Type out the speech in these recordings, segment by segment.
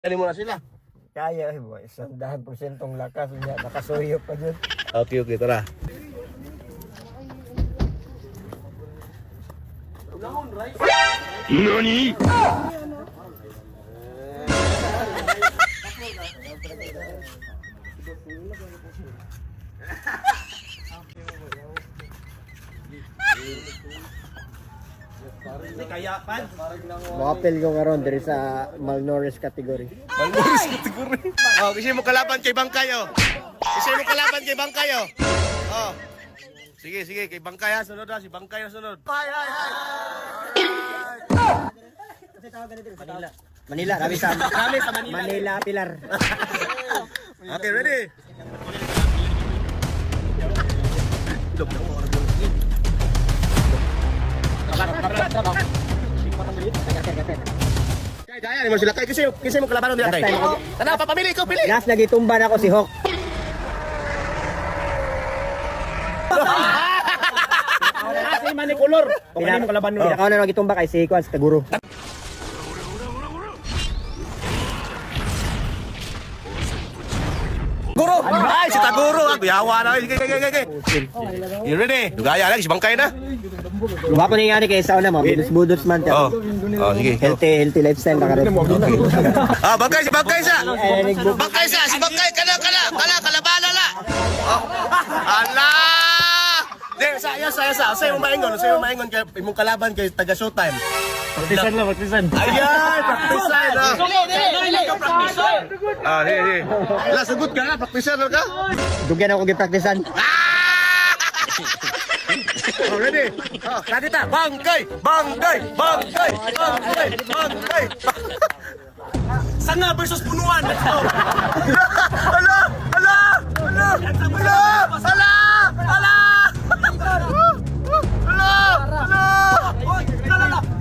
Dali mo na sila. Kaya eh boy, 100% lakas niya, nakasuyo pa dyan. Okay, tara. NANI?! Makapil ko karon diri sa malnourished category. Malnourished category. Oh, kasi mo kalaban kay Bangkay, oh. Kasi mo kalaban kay Bangkay, oh. Oh. Sige, kay Bangkay ha, sunod ha. Si Bangkay na sunod. Hay. Manila, kami sa Manila Pilar. Okay, ready? Kaya mo sila kay kasi mo kalaban nila kay. Tana papamili ko, pili. Last nagitumba na ako si Hawk. Kasi manikulor. O kani mo kalaban nila. Ako na nagitumba kay si Kwan sa Taguro. Guru! Ay, si Taguro! Yawa na. Okay. You ready? Dugaya lagi, si Bangkay na. Wapo ni nga ni kay sauna mo, budots man. Oh, sige. Healthy lifestyle na karon. Ah, Bangkay, si Bangkay sa! Bangkay sa! Si Bangkay! Kalabala la! Oh. Ala! Saya. Sa'yo maingon kay imong kalaban kay taga Showtime. Praktisan lang, praktisan. Ayan! Praktisan! Ah, sige. Wala, sagot ka na. Praktisan ka? Dugyan ako gipraktisan. Oh, ready? Oh, kadita. Bangkay! Sanga versus punuan. Let's go. Hala!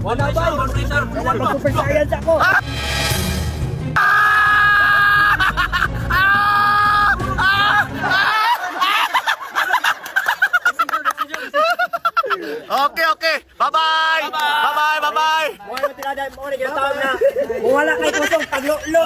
Wala ba? Super science ako. Okay. Bye-bye. Mo na tinadaan mo na ginatawag na. Kung wala kay kusong paglulo.